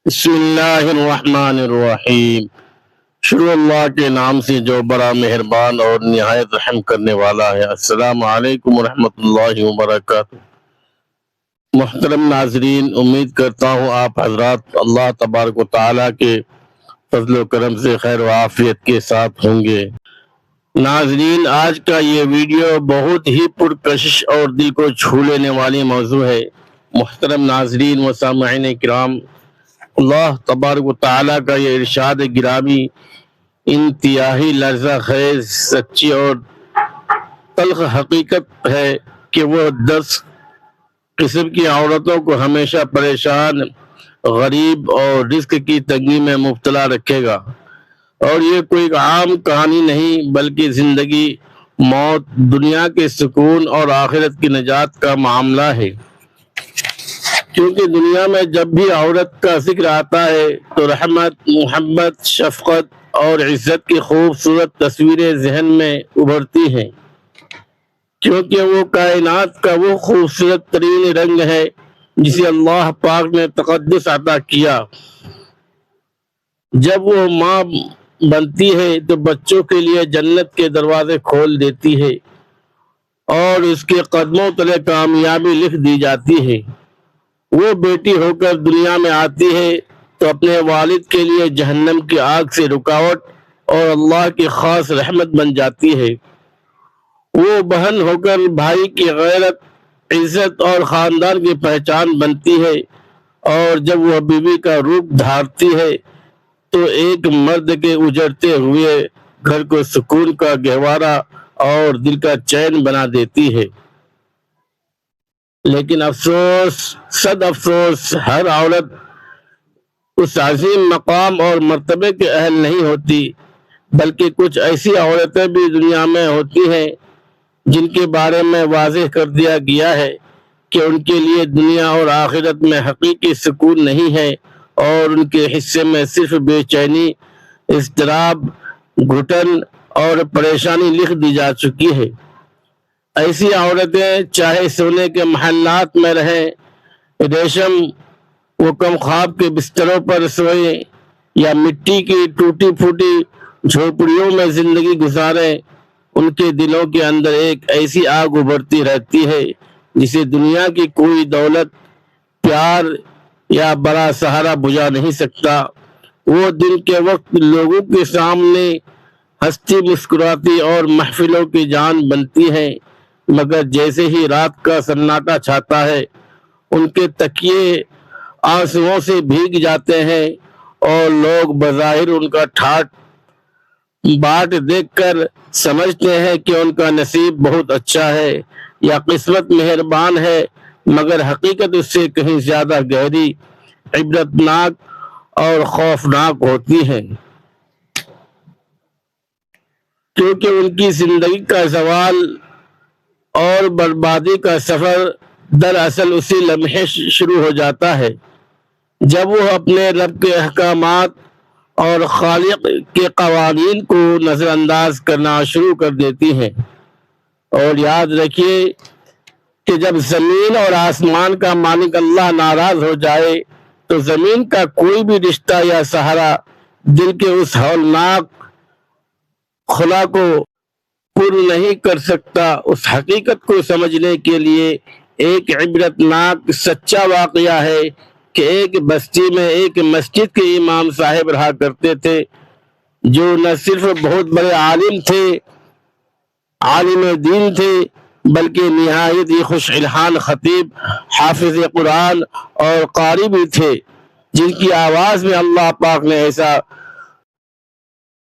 بسم اللہ الرحمن الرحیم۔ شروع اللہ کے نام سے جو بڑا مہربان اور نہایت رحم کرنے والا ہے۔ السلام علیکم ورحمۃ اللہ وبرکاتہ۔ محترم ناظرین، امید کرتا ہوں آپ حضرات اللہ تبارک و تعالیٰ کے فضل و کرم سے خیر و عافیت کے ساتھ ہوں گے۔ ناظرین، آج کا یہ ویڈیو بہت ہی پرکشش اور دل کو چھو لینے والی موضوع ہے۔ محترم ناظرین و سامعین کرام، اللہ تبارک و تعالیٰ کا یہ ارشاد گرامی انتہائی لرزہ خیز، سچی اور تلخ حقیقت ہے کہ وہ 10 قسم کی عورتوں کو ہمیشہ پریشان، غریب اور رزق کی تنگی میں مبتلا رکھے گا۔ اور یہ کوئی عام کہانی نہیں بلکہ زندگی، موت، دنیا کے سکون اور آخرت کی نجات کا معاملہ ہے۔ کیونکہ دنیا میں جب بھی عورت کا ذکر آتا ہے تو رحمت، محبت، شفقت اور عزت کی خوبصورت تصویریں ذہن میں ابھرتی ہیں، کیونکہ وہ کائنات کا وہ خوبصورت ترین رنگ ہے جسے اللہ پاک نے تقدس عطا کیا۔ جب وہ ماں بنتی ہے تو بچوں کے لیے جنت کے دروازے کھول دیتی ہے اور اس کے قدموں تلے کامیابی لکھ دی جاتی ہے۔ وہ بیٹی ہو کر دنیا میں آتی ہے تو اپنے والد کے لیے جہنم کی آگ سے رکاوٹ اور اللہ کی خاص رحمت بن جاتی ہے۔ وہ بہن ہو کر بھائی کی غیرت، عزت اور خاندان کی پہچان بنتی ہے، اور جب وہ بیوی کا روپ دھارتی ہے تو ایک مرد کے اجڑتے ہوئے گھر کو سکون کا گہوارہ اور دل کا چین بنا دیتی ہے۔ لیکن افسوس، صد افسوس، ہر عورت اس عظیم مقام اور مرتبے کے اہل نہیں ہوتی، بلکہ کچھ ایسی عورتیں بھی دنیا میں ہوتی ہیں جن کے بارے میں واضح کر دیا گیا ہے کہ ان کے لیے دنیا اور آخرت میں حقیقی سکون نہیں ہے، اور ان کے حصے میں صرف بے چینی، اضطراب، گھٹن اور پریشانی لکھ دی جا چکی ہے۔ ایسی عورتیں چاہے سونے کے محلات میں رہیں، ریشم و کم خواب کے بستروں پر سوئیں، یا مٹی کی ٹوٹی پھوٹی جھوپڑیوں میں زندگی گزاریں، ان کے دلوں کے اندر ایک ایسی آگ ابھرتی رہتی ہے جسے دنیا کی کوئی دولت، پیار یا بڑا سہارا بجھا نہیں سکتا۔ وہ دن کے وقت لوگوں کے سامنے ہستی، مسکراتی اور محفلوں کی جان بنتی ہیں، مگر جیسے ہی رات کا سناٹا چھاتا ہے ان کے تکیے آنسوؤں سے بھیگ جاتے ہیں، اور لوگ بظاہر ان کا ٹھاٹ باٹ دیکھ کر سمجھتے ہیں کہ ان کا نصیب بہت اچھا ہے یا قسمت مہربان ہے، مگر حقیقت اس سے کہیں زیادہ گہری، عبرتناک اور خوفناک ہوتی ہے۔ کیونکہ ان کی زندگی کا زوال اور بربادی کا سفر دراصل اسی لمحے شروع ہو جاتا ہے جب وہ اپنے رب کے احکامات اور خالق کے قوانین کو نظر انداز کرنا شروع کر دیتی ہیں۔ اور یاد رکھیے کہ جب زمین اور آسمان کا مالک اللہ ناراض ہو جائے تو زمین کا کوئی بھی رشتہ یا سہارا دل کے اس ہولناک خلا کو پر نہیں کر سکتا۔ اس حقیقت کو سمجھنے کے لیے ایک عبرتناک سچا واقعہ ہے کہ ایک بستی میں ایک مسجد کے امام صاحب رہا کرتے تھے، جو نہ صرف بہت بڑے عالم تھے، عالم دین تھے، بلکہ نہایت ہی خوش الحان خطیب، حافظ قرآن اور قاری بھی تھے، جن کی آواز میں اللہ پاک نے ایسا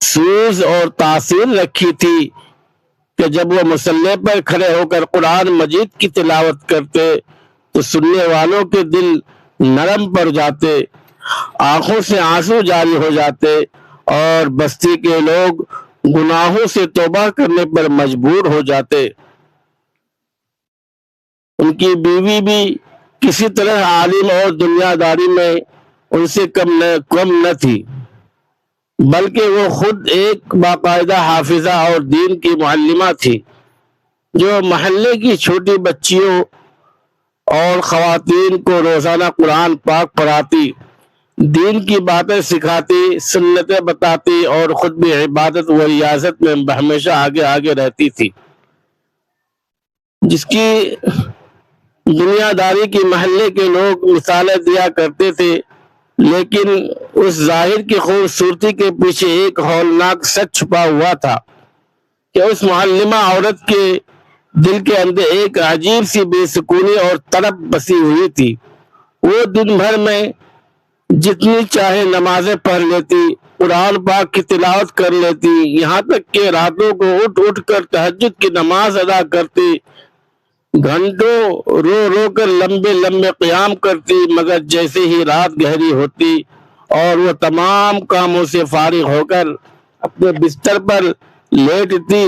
سوز اور تاثیر رکھی تھی کہ جب وہ مصلی پر کھڑے ہو کر قرآن مجید کی تلاوت کرتے تو سننے والوں کے دل نرم پڑ جاتے، آنکھوں سے آنسو جاری ہو جاتے، اور بستی کے لوگ گناہوں سے توبہ کرنے پر مجبور ہو جاتے۔ ان کی بیوی بھی کسی طرح عالم اور دنیا داری میں ان سے کم نہ تھی، بلکہ وہ خود ایک باقاعدہ حافظہ اور دین کی معلمہ تھی، جو محلے کی چھوٹی بچیوں اور خواتین کو روزانہ قرآن پاک پڑھاتی، دین کی باتیں سکھاتی، سنتیں بتاتی اور خود بھی عبادت و ریاضت میں ہمیشہ آگے آگے رہتی تھی، جس کی دنیا داری کی محلے کے لوگ مثالیں دیا کرتے تھے، لیکن اس ظاہر کی خوبصورتی کے پیچھے ایک ہولناک سچ چھپا ہوا تھا کہ اس معلمہ عورت کے دل کے اندر ایک عجیب سی بے سکونی اور تڑپ بسی ہوئی تھی۔ وہ دن بھر میں جتنی چاہے نمازیں پڑھ لیتی، قرآن پاک کی تلاوت کر لیتی، یہاں تک کہ راتوں کو اٹھ اٹھ کر تہجد کی نماز ادا کرتی، گھنٹوں رو رو کر لمبے لمبے قیام کرتی، مگر جیسے ہی رات گہری ہوتی اور وہ تمام کاموں سے فارغ ہو کر اپنے بستر پر لیٹتی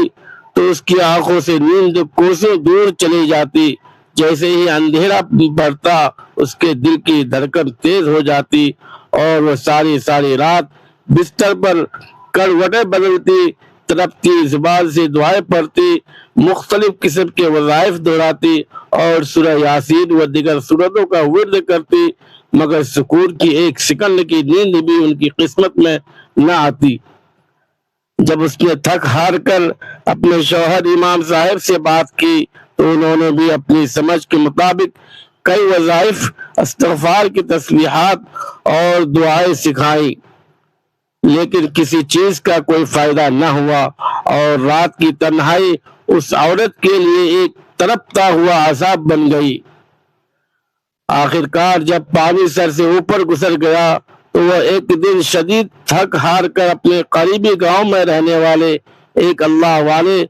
تو اس کی آنکھوں سے نیند کوسوں دور چلی جاتی، جیسے ہی اندھیرا بڑھتا اس کے دل کی دھڑکن تیز ہو جاتی اور وہ ساری ساری رات بستر پر کروٹیں بدلتی، تڑپتی زبان سے دعائیں پڑھتی، مختلف قسم کے وظائف دہراتی اور سورہ یاسین و دیگر سورتوں کا ورد کرتی، مگر سکون کی ایک سیکنڈ کی نیند بھی ان کی قسمت میں نہ آتی۔ جب اس نے تھک ہار کر اپنے شوہر امام صاحب سے بات کی تو انہوں نے بھی اپنی سمجھ کے مطابق کئی وظائف، استغفار کی تسبیحات اور دعائیں سکھائی، لیکن کسی چیز کا کوئی فائدہ نہ ہوا اور رات کی تنہائی اس عورت کے لیے ایک تڑپتا ہوا عذاب بن گئی۔ آخرکار جب پانی سر سے اوپر گزر گیا تو وہ ایک دن شدید تھک ہار کر اپنے قریبی گاؤں میں رہنے والے ایک اللہ والے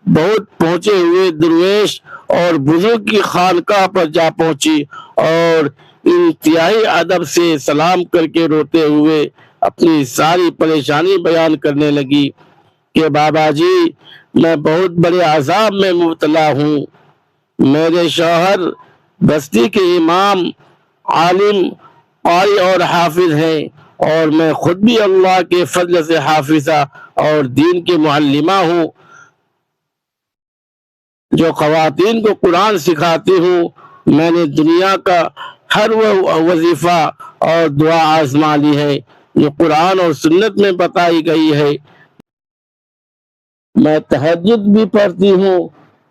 بہت پہنچے ہوئے درویش اور بزرگ کی خانقاہ پر جا پہنچی اور انتہائی ادب سے سلام کر کے روتے ہوئے اپنی ساری پریشانی بیان کرنے لگی کہ بابا جی، میں بہت بڑے عذاب میں مبتلا ہوں۔ میرے شوہر بستی کے امام، عالم، قاری اور حافظ ہیں، اور میں خود بھی اللہ کے فضل سے حافظہ اور دین کی معلمہ ہوں جو خواتین کو قرآن سکھاتی ہوں۔ میں نے دنیا کا ہر وہ وظیفہ اور دعا آزما لی ہے جو قرآن اور سنت میں بتائی گئی ہے۔ میں تہجد بھی پڑھتی ہوں،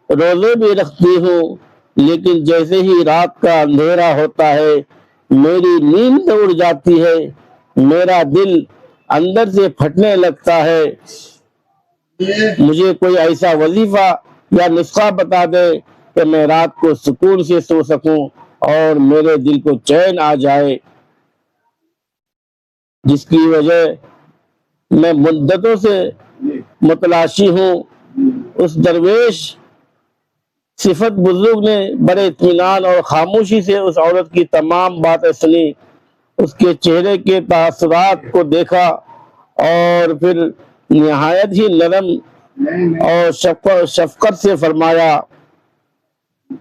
روزے بھی رکھتی ہوں، لیکن جیسے ہی رات کا اندھیرا ہوتا ہے میری نیند اڑ جاتی ہے، میرا دل اندر سے پھٹنے لگتا ہے۔ مجھے کوئی ایسا وظیفہ یا نسخہ بتا دے کہ میں رات کو سکون سے سو سکوں اور میرے دل کو چین آ جائے، جس کی وجہ میں مدتوں سے متلاشی ہوں۔ اس درویش صفت بزرگ نے بڑے اطمینان اور خاموشی سے اس عورت کی تمام باتیں سنی، اس کے چہرے کے تاثرات کو دیکھا اور پھر نہایت ہی نرم اور شفقت سے فرمایا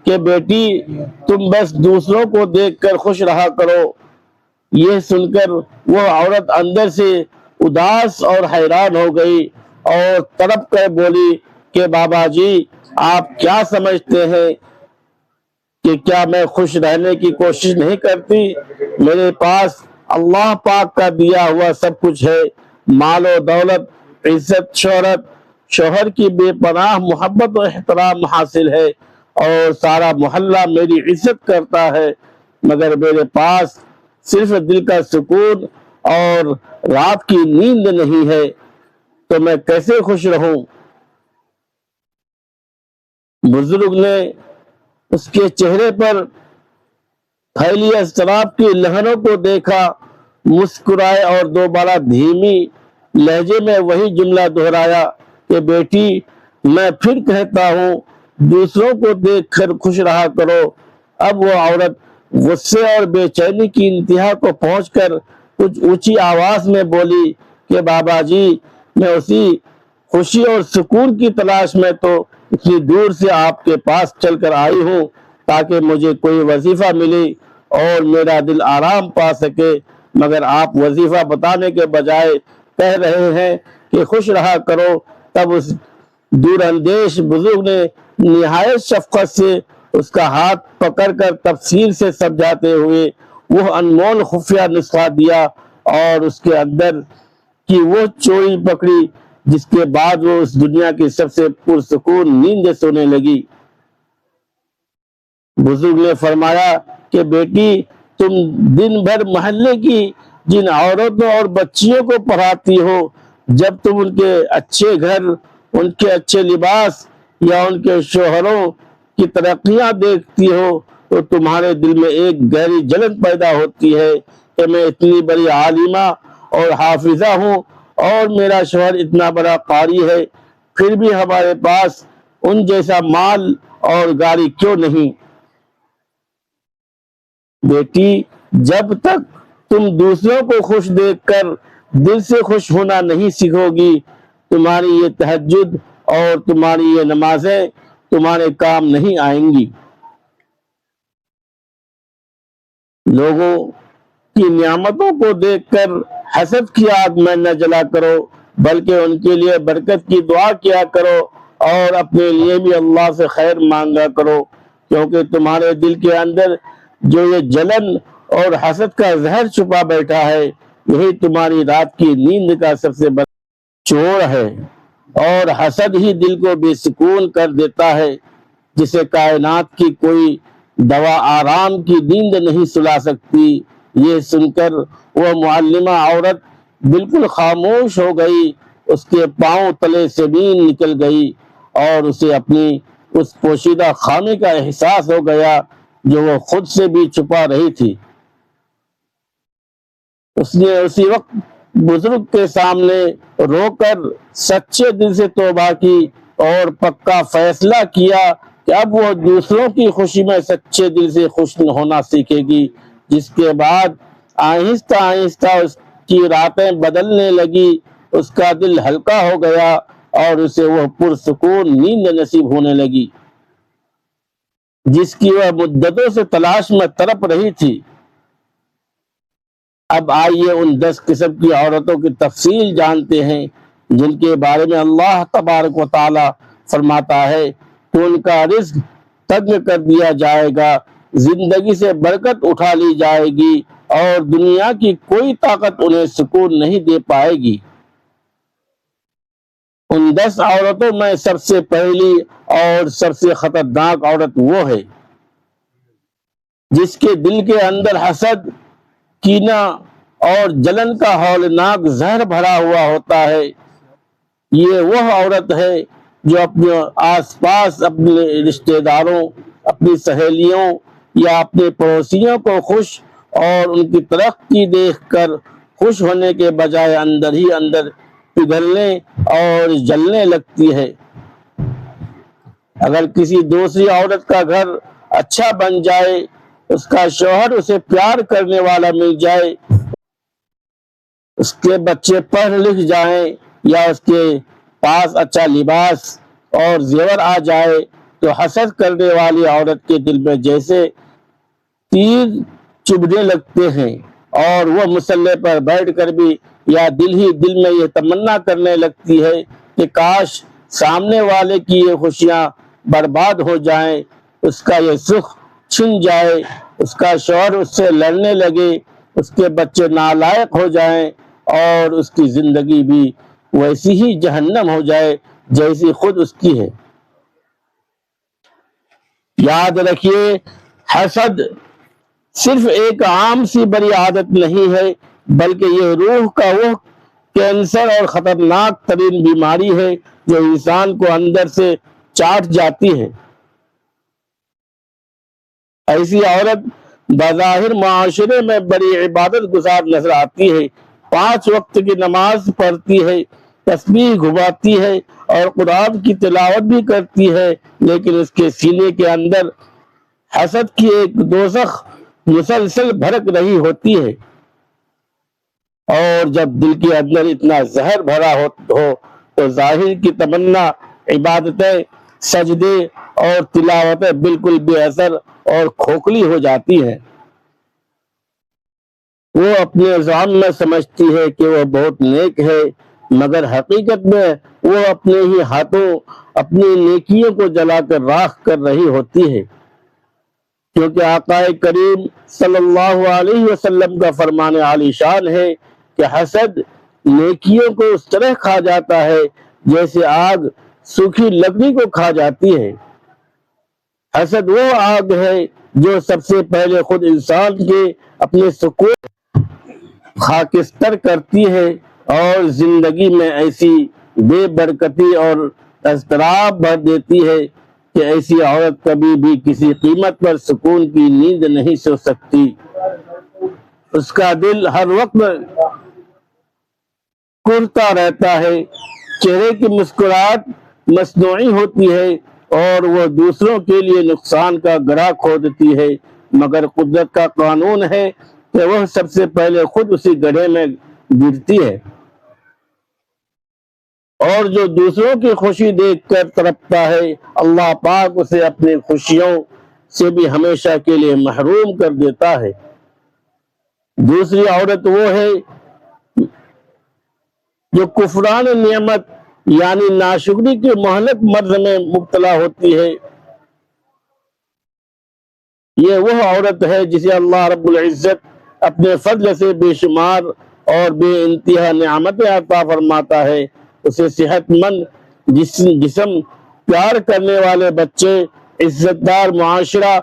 کہ بیٹی، تم بس دوسروں کو دیکھ کر خوش رہا کرو۔ یہ سن کر وہ عورت اندر سے اداس اور حیران ہو گئی اور تڑپ کر بولی کہ بابا جی، آپ کیا سمجھتے ہیں کہ کیا میں خوش رہنے کی کوشش نہیں کرتی؟ میرے پاس اللہ پاک کا دیا ہوا سب کچھ ہے، مال و دولت، عزت، شہرت، شوہر کی بے پناہ محبت و احترام حاصل ہے اور سارا محلہ میری عزت کرتا ہے، مگر میرے پاس صرف دل کا سکون اور رات کی نیند نہیں ہے، تو میں کیسے خوش رہوں؟ بزرگ نے اس کے چہرے پر پھیلی اضطراب کی لہروں کو دیکھا، مسکرائے اور دوبارہ دھیمی لہجے میں وہی جملہ دہرایا کہ بیٹی، میں پھر کہتا ہوں دوسروں کو دیکھ کر خوش رہا کرو۔ اب وہ عورت غصے اور بے چینی کی انتہا کو پہنچ کر کچھ اونچی آواز میں بولی کہ بابا جی، میں اسی خوشی اور سکون کی تلاش میں تو اتنی دور سے آپ کے پاس چل کر آئی ہوں تاکہ مجھے کوئی وظیفہ ملے اور میرا دل آرام پا سکے، مگر آپ وظیفہ بتانے کے بجائے کہہ رہے ہیں کہ خوش رہا کرو۔ تب اس دور اندیش بزرگ نے نہایت شفقت سے اس کا ہاتھ پکڑ کر تفصیل سے سمجھاتے ہوئے وہ انمول خفیہ نسخہ دیا اور اس کے اندر کی وہ چوری پکڑی جس کے بعد وہ اس دنیا کی سب سے پرسکون نیند سونے لگی۔ بزرگ نے فرمایا کہ بیٹی، تم دن بھر محلے کی جن عورتوں اور بچیوں کو پڑھاتی ہو، جب تم ان کے اچھے گھر، ان کے اچھے لباس یا ان کے شوہروں کی ترقیاں دیکھتی ہو تو تمہارے دل میں ایک گہری جلن پیدا ہوتی ہے کہ میں اتنی بڑی عالمہ اور حافظہ ہوں اور میرا شوہر اتنا بڑا قاری ہے، پھر بھی ہمارے پاس ان جیسا مال اور گاڑی کیوں نہیں؟ بیٹی، جب تک تم دوسروں کو خوش دیکھ کر دل سے خوش ہونا نہیں سیکھو گی، تمہاری یہ تہجد اور تمہاری یہ نمازیں تمہارے کام نہیں آئیں گی۔ لوگوں کی نعمتوں کو دیکھ کر حسد کی آگ میں نہ جلا کرو، بلکہ ان کے لیے برکت کی دعا کیا کرو اور اپنے لیے بھی اللہ سے خیر مانگا کرو، کیونکہ تمہارے دل کے اندر جو یہ جلن اور حسد کا زہر چھپا بیٹھا ہے، یہی تمہاری رات کی نیند کا سب سے بڑا چور ہے، اور حسد ہی دل کو بے سکون کر دیتا ہے، جسے کائنات کی کوئی دوا آرام کی نیند نہیں سلا سکتی۔ یہ سن کر وہ معلمہ عورت بالکل خاموش ہو گئی، اس کے پاؤں تلے زمین نکل گئی اور اسے اپنی اس پوشیدہ خامی کا احساس ہو گیا جو وہ خود سے بھی چھپا رہی تھی۔ اس نے اسی وقت بزرگ کے سامنے رو کر سچے دل سے توبہ کی اور پکا فیصلہ کیا کہ اب وہ دوسروں کی خوشی میں سچے دل سے خوش ہونا سیکھے گی، جس کے بعد آہستہ آہستہ اس کی راتیں بدلنے لگی، اس کا دل ہلکا ہو گیا اور اسے وہ پرسکون نیند نصیب ہونے لگی جس کی وہ مدتوں سے تلاش میں تڑپ رہی تھی۔ اب آئیے ان 10 قسم کی عورتوں کی تفصیل جانتے ہیں جن کے بارے میں اللہ تبارک و تعالی فرماتا ہے کہ ان کا رزق تنگ کر دیا جائے گا، زندگی سے برکت اٹھا لی جائے گی اور دنیا کی کوئی طاقت انہیں سکون نہیں دے پائے گی۔ ان 10 عورتوں میں سب سے پہلی اور سب سے خطرناک عورت وہ ہے جس کے دل کے اندر حسد، کینہ اور جلن کا ہولناک زہر بھرا ہوا ہوتا ہے۔ یہ وہ عورت ہے جو اپنے آس پاس اپنے رشتہ داروں، اپنی سہیلیوں یا اپنے پڑوسیوں کو خوش اور ان کی ترقی دیکھ کر خوش ہونے کے بجائے اندر ہی اندر پگھلنے اور جلنے لگتی ہے۔ اگر کسی دوسری عورت کا گھر اچھا بن جائے، اس کا شوہر اسے پیار کرنے والا مل جائے، اس کے بچے پڑھ لکھ جائیں یا اس کے پاس اچھا لباس اور زیور آ جائے، تو حسد کرنے والی عورت کے دل میں جیسے تیر چبھنے لگتے ہیں اور وہ مسلح پر بیٹھ کر بھی یا دل ہی دل میں یہ تمنا کرنے لگتی ہے کہ کاش سامنے والے کی یہ خوشیاں برباد ہو جائیں، اس کا یہ سکھ چھن جائے، اس کا شوہر اس سے لڑنے لگے، اس کے بچے نالائق ہو جائیں اور اس کی زندگی بھی ویسی ہی جہنم ہو جائے جیسی خود اس کی ہے۔ یاد رکھیے، حسد صرف ایک عام سی بری عادت نہیں ہے، بلکہ یہ روح کا وہ کینسر اور خطرناک ترین بیماری ہے جو انسان کو اندر سے چاٹ جاتی ہے۔ ایسی عورت بظاہر معاشرے میں بڑی عبادت گزار نظر آتی ہے، 5 وقت کی نماز پڑھتی ہے، تسبیح گھماتی ہے اور قرآن کی تلاوت بھی کرتی ہے، لیکن اس کے سینے کے اندر حسد کی ایک دوزخ مسلسل بھڑک رہی ہوتی ہے، اور جب دل کے اندر اتنا زہر بھرا ہو تو ظاہر کی تمنا، عبادتیں، سجدے اور تلاوتیں بالکل بے اثر اور کھوکھلی ہو جاتی ہیں۔ وہ اپنے ذہن میں سمجھتی ہے کہ وہ بہت نیک ہے، مگر حقیقت میں وہ اپنے ہی ہاتھوں اپنی نیکیوں کو جلا کر راکھ کر رہی ہوتی ہے۔ کیونکہ آقا کریم صلی اللہ علیہ وسلم کا فرمان عالی شان ہے کہ حسد نیکیوں کو اس طرح کھا جاتا ہے جیسے آگ سوکھی لکڑی کو کھا جاتی ہے۔ حسد وہ آگ ہے جو سب سے پہلے خود انسان کے اپنے سکون خاکستر کرتی ہے اور زندگی میں ایسی بے برکتی اور اضطراب بھر دیتی ہے کہ ایسی عورت کبھی بھی کسی قیمت پر سکون کی نیند نہیں سو سکتی۔ اس کا دل ہر وقت کرتا رہتا ہے، چہرے کی مسکراہٹ مصنوعی ہوتی ہے اور وہ دوسروں کے لیے نقصان کا گڑھا کھودتی ہے، مگر قدرت کا قانون ہے کہ وہ سب سے پہلے خود اسی گڑھے میں گرتی ہے، اور جو دوسروں کی خوشی دیکھ کر تڑپتا ہے اللہ پاک اسے اپنی خوشیوں سے بھی ہمیشہ کے لیے محروم کر دیتا ہے۔ دوسری عورت وہ ہے جو کفران نعمت یعنی ناشکری کے مہلک مرض میں مبتلا ہوتی ہے۔ یہ وہ عورت ہے جسے اللہ رب العزت اپنے فضل سے بے شمار اور بے انتہا نعمتیں عطا فرماتا ہے، اسے صحت مند جسم، پیار کرنے والے بچے، عزت دار معاشرہ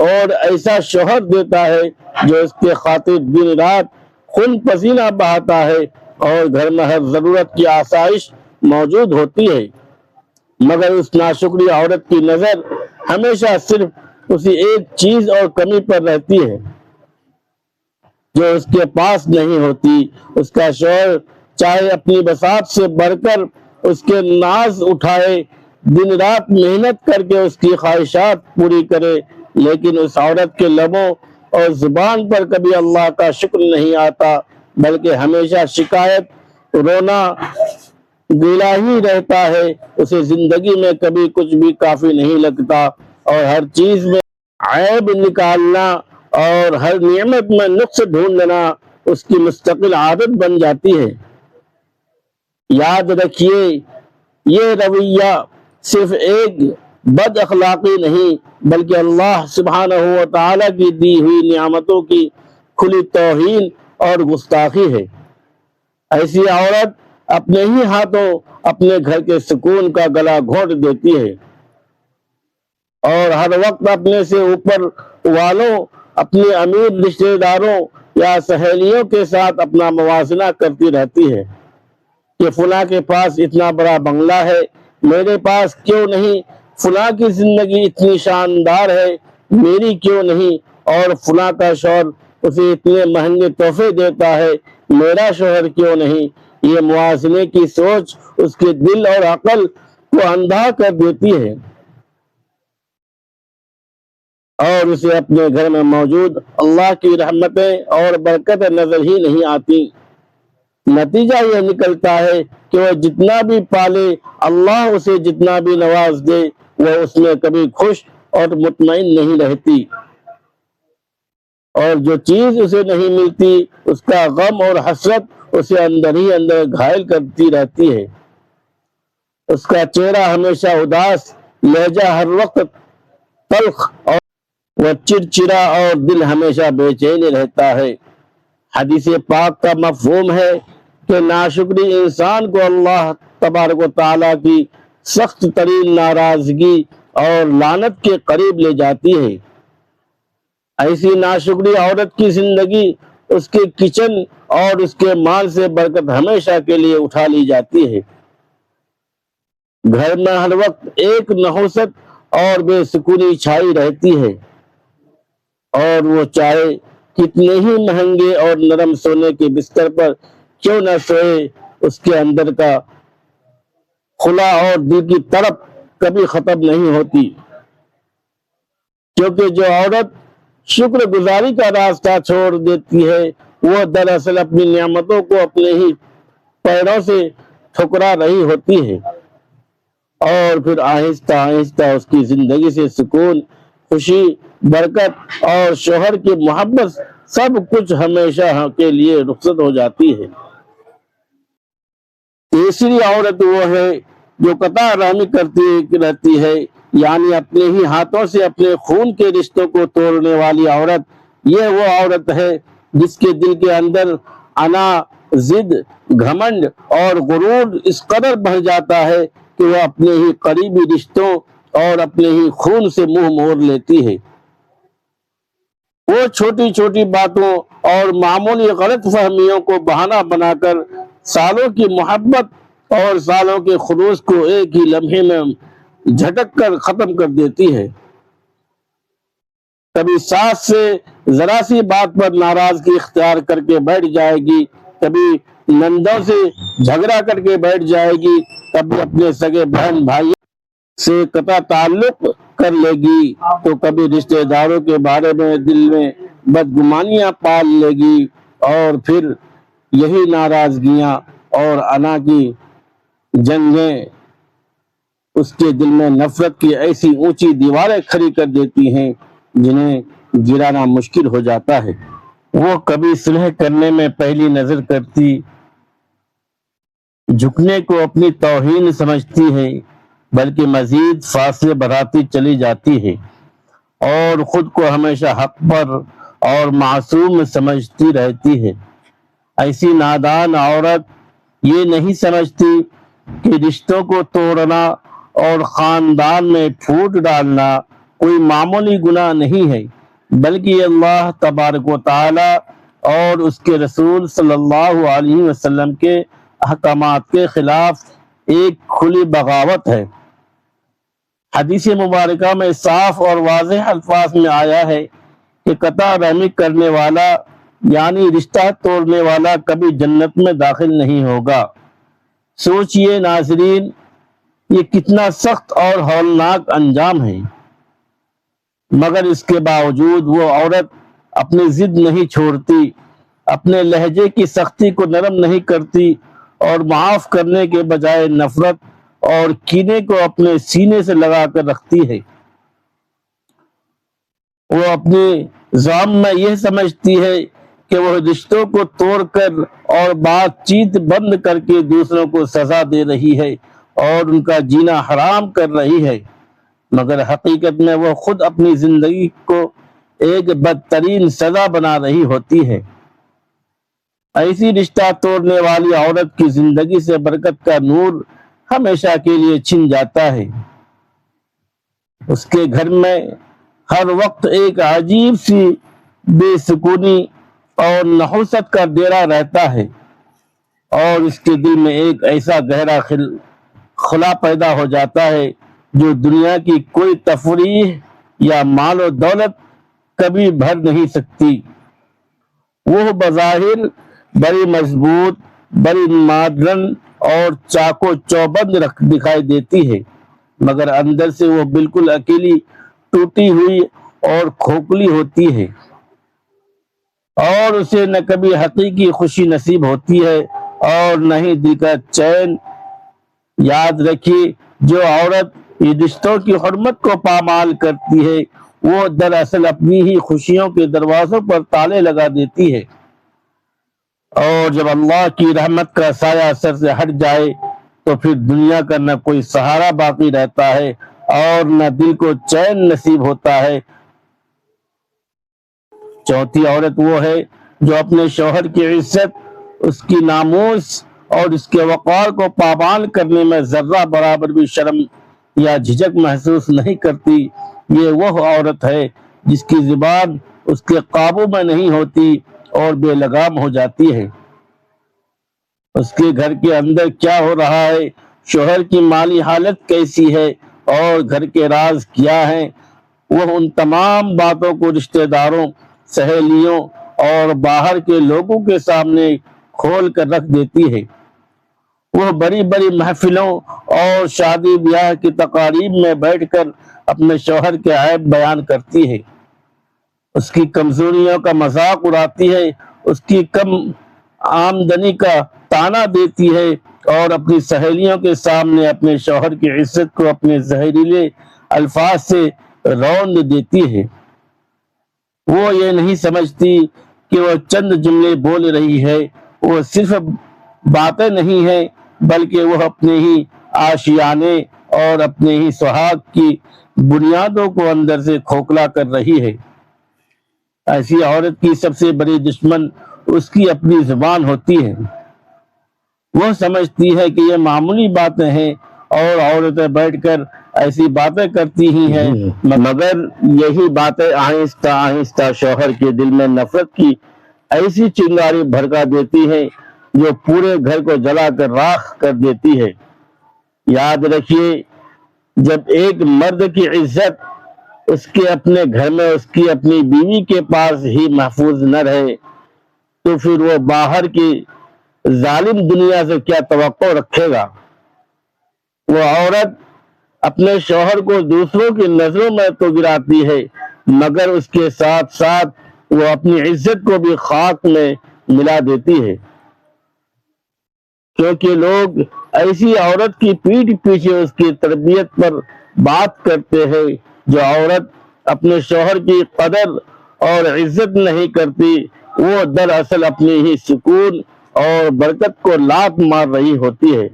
اور ایسا شوہر دیتا ہے جو اس کے خاطر دن رات خون پسینہ بہاتا ہے اور گھر میں ہر ضرورت کی آسائش موجود ہوتی ہے، مگر اس ناشکری عورت کی نظر ہمیشہ صرف اسی ایک چیز اور کمی پر رہتی ہے جو اس کے پاس نہیں ہوتی۔ اس کا شوہر چاہے اپنی بساط سے بڑھ کر اس کے ناز اٹھائے، دن رات محنت کر کے اس کی خواہشات پوری کرے، لیکن اس عورت کے لبوں اور زبان پر کبھی اللہ کا شکر نہیں آتا، بلکہ ہمیشہ شکایت، رونا گلا ہی رہتا ہے۔ اسے زندگی میں کبھی کچھ بھی کافی نہیں لگتا اور ہر چیز میں عیب نکالنا اور ہر نعمت میں نقص ڈھونڈنا اس کی مستقل عادت بن جاتی ہے۔ یاد رکھیے، یہ رویہ صرف ایک بد اخلاقی نہیں بلکہ اللہ سبحانہ و تعالیٰ کی دی ہوئی نعمتوں کی کھلی توہین اور گستاخی ہے۔ ایسی عورت اپنے ہی ہاتھوں اپنے گھر کے سکون کا گلا گھونٹ دیتی ہے اور ہر وقت اپنے سے اوپر والوں، اپنے امیر رشتہ داروں یا سہیلیوں کے ساتھ اپنا موازنہ کرتی رہتی ہے کہ فلاں کے پاس اتنا بڑا بنگلہ ہے، میرے پاس کیوں نہیں؟ فلاں کی زندگی اتنی شاندار ہے، میری کیوں نہیں؟ اور فلاں کا شوہر اسے اتنے مہنگے تحفے دیتا ہے، میرا شوہر کیوں نہیں؟ یہ موازنے کی سوچ اس کے دل اور عقل کو اندھا کر دیتی ہے اور اسے اپنے گھر میں موجود اللہ کی رحمتیں اور برکتیں نظر ہی نہیں آتی۔ نتیجہ یہ نکلتا ہے کہ وہ جتنا بھی پالے، اللہ اسے جتنا بھی نواز دے، وہ اس میں کبھی خوش اور مطمئن نہیں رہتی، اور جو چیز اسے نہیں ملتی اس کا غم اور حسرت اسے اندر ہی اندر گھائل کرتی رہتی ہے۔ اس کا چہرہ ہمیشہ اداس، لہجہ ہر وقت تلخ، اور وہ چڑچڑا اور دل ہمیشہ بے چین رہتا ہے۔ حدیث پاک کا مفہوم ہے کہ ناشکری انسان کو اللہ تبارک و تعالیٰ کی سخت ترین ناراضگی اور لعنت کے قریب لے جاتی ہے۔ ایسی ناشکری عورت کی زندگی، اس کے کچن اور اس کے مال سے برکت ہمیشہ کے لیے اٹھا لی جاتی ہے۔ گھر میں ہر وقت ایک نحوست اور بے سکونی چھائی رہتی ہے، اور وہ چاہے کتنے ہی مہنگے اور نرم سونے کے بستر پر کیوں نہ سوئے، اس کے اندر کا خلا اور دل کی تڑپ کبھی ختم نہیں ہوتی، کیونکہ جو عورت شکر گزاری کا راستہ چھوڑ دیتی ہے وہ دراصل اپنی نعمتوں کو اپنے ہی پیروں سے ٹھکرا رہی ہوتی ہے، اور پھر آہستہ آہستہ اس کی زندگی سے سکون، خوشی، برکت اور شوہر کی محبت سب کچھ ہمیشہ کے لیے رخصت ہو جاتی ہے۔ تیسری عورت وہ ہے جو قطع رحمی کرتی رہتی ہے، یعنی اپنے ہی ہاتھوں سے اپنے خون کے رشتوں کو توڑنے والی عورت، یہ وہ عورت ہے جس کے دل کے اندر انا، ضد، گھمنڈ اور غرور اس قدر بڑھ جاتا ہے کہ وہ اپنے ہی قریبی رشتوں اور اپنے ہی خون سے منہ موڑ لیتی ہے۔ وہ چھوٹی چھوٹی باتوں اور معمولی غلط فہمیوں کو بہانہ بنا کر سالوں کی محبت اور سالوں کے خلوص کو ایک ہی لمحے میں جھٹک کر ختم کر دیتی ہے۔ کبھی ساس سے ذرا سی بات پر ناراضگی اختیار کر کے بیٹھ جائے گی، کبھی نندوں سے جھگڑا کر کے بیٹھ جائے گی، کبھی اپنے سگے بہن بھائی سے قطع تعلق کر لے گی، تو کبھی رشتہ داروں کے بارے میں دل میں بدگمانیاں پال لے گی، اور پھر یہی ناراضگیاں اور انا کی جنگیں اس کے دل میں نفرت کی ایسی اونچی دیواریں کھڑی کر دیتی ہیں جنہیں گرانا مشکل ہو جاتا ہے۔ وہ کبھی صلح کرنے میں پہلی نظر کرتی جھکنے کو اپنی توہین سمجھتی ہے، بلکہ مزید فاصلے بڑھاتی چلی جاتی ہے اور خود کو ہمیشہ حق پر اور معصوم سمجھتی رہتی ہے۔ ایسی نادان عورت یہ نہیں سمجھتی کہ رشتوں کو توڑنا اور خاندان میں پھوٹ ڈالنا کوئی معمولی گناہ نہیں ہے، بلکہ اللہ تبارک و تعالی اور اس کے رسول صلی اللہ علیہ وسلم کے احکامات کے خلاف ایک کھلی بغاوت ہے۔ حدیث مبارکہ میں صاف اور واضح الفاظ میں آیا ہے کہ قطع رحمی کرنے والا یعنی رشتہ توڑنے والا کبھی جنت میں داخل نہیں ہوگا۔ سوچئے ناظرین، یہ کتنا سخت اور ہولناک انجام ہے، مگر اس کے باوجود وہ عورت اپنی ضد نہیں چھوڑتی، اپنے لہجے کی سختی کو نرم نہیں کرتی اور معاف کرنے کے بجائے نفرت اور کینے کو اپنے سینے سے لگا کر رکھتی ہے۔ وہ اپنے ذہن میں یہ سمجھتی ہے کہ وہ رشتوں کو توڑ کر اور بات چیت بند کر کے دوسروں کو سزا دے رہی ہے اور ان کا جینا حرام کر رہی ہے، مگر حقیقت میں وہ خود اپنی زندگی کو ایک بدترین سزا بنا رہی ہوتی ہے۔ ایسی رشتہ توڑنے والی عورت کی زندگی سے برکت کا نور ہمیشہ کے لیے چھن جاتا ہے۔ اس کے گھر میں ہر وقت ایک عجیب سی بے سکونی اور نحوست کا ڈیرا رہتا ہے، اور اس کے دل میں ایک ایسا گہرا خلا پیدا ہو جاتا ہے جو دنیا کی کوئی تفریح یا مال و دولت کبھی بھر نہیں سکتی۔ وہ بظاہر بڑی مضبوط، بڑی ماڈرن اور چاقو چوبند دکھائی دیتی ہے، مگر اندر سے وہ بالکل اکیلی، ٹوٹی ہوئی اور کھوکھلی ہوتی ہے، اور اسے نہ کبھی حقیقی خوشی نصیب ہوتی ہے اور نہ ہی دل کا چین۔ یاد رکھیے، جو عورت یہ رشتوں کی حرمت کو پامال کرتی ہے، وہ دراصل اپنی ہی خوشیوں کے دروازوں پر تالے لگا دیتی ہے، اور جب اللہ کی رحمت کا سایہ سر سے ہٹ جائے تو پھر دنیا کا نہ کوئی سہارا باقی رہتا ہے اور نہ دل کو چین نصیب ہوتا ہے۔ چوتھی عورت وہ ہے جو اپنے شوہر کی عزت، اس کی ناموس اور اس کے وقار کو پامال کرنے میں ذرہ برابر بھی شرم یا جھجک محسوس نہیں کرتی۔ یہ وہ عورت ہے جس کی زبان اس کے قابو میں نہیں ہوتی اور بے لگام ہو جاتی ہے۔ اس کے گھر کے اندر کیا ہو رہا ہے، شوہر کی مالی حالت کیسی ہے اور گھر کے راز کیا ہیں، وہ ان تمام باتوں کو رشتہ داروں، سہیلیوں اور باہر کے لوگوں کے سامنے کھول کر رکھ دیتی ہے۔ وہ بڑی بڑی محفلوں اور شادی بیاہ کی تقاریب میں بیٹھ کر اپنے شوہر کے عیب بیان کرتی ہے، اس کی کمزوریوں کا مذاق اڑاتی ہے، اس کی کم آمدنی کا تانا دیتی ہے اور اپنی سہیلیوں کے سامنے اپنے شوہر کی عزت کو اپنے زہریلے الفاظ سے روند دیتی ہے۔ وہ یہ نہیں سمجھتی کہ وہ چند جملے بول رہی ہے، وہ صرف باتیں نہیں ہیں، بلکہ وہ اپنے ہی آشیانے اور اپنے ہی سہاگ کی بنیادوں کو اندر سے کھوکھلا کر رہی ہے۔ ایسی عورت کی سب سے بڑی دشمن اس کی اپنی زبان ہوتی ہے۔ وہ سمجھتی ہے کہ یہ معمولی باتیں ہیں اور عورتیں بیٹھ کر ایسی باتیں کرتی ہی ہیں، مگر یہی باتیں آہستہ آہستہ شوہر کے دل میں نفرت کی ایسی چنگاری بھڑکا دیتی ہیں جو پورے گھر کو جلا کر راکھ کر دیتی ہے۔ یاد رکھیے، جب ایک مرد کی عزت اس کے اپنے گھر میں اس کی اپنی بیوی کے پاس ہی محفوظ نہ رہے تو پھر وہ باہر کی ظالم دنیا سے کیا توقع رکھے گا؟ وہ عورت اپنے شوہر کو دوسروں کی نظروں میں تو گراتی ہے، مگر اس کے ساتھ ساتھ وہ اپنی عزت کو بھی خاک میں ملا دیتی ہے، کیونکہ لوگ ایسی عورت کی پیٹھ پیچھے اس کی تربیت پر بات کرتے ہیں۔ جو عورت اپنے شوہر کی قدر اور عزت نہیں کرتی، وہ دراصل اپنی ہی سکون اور برکت کو لات مار رہی ہوتی ہے۔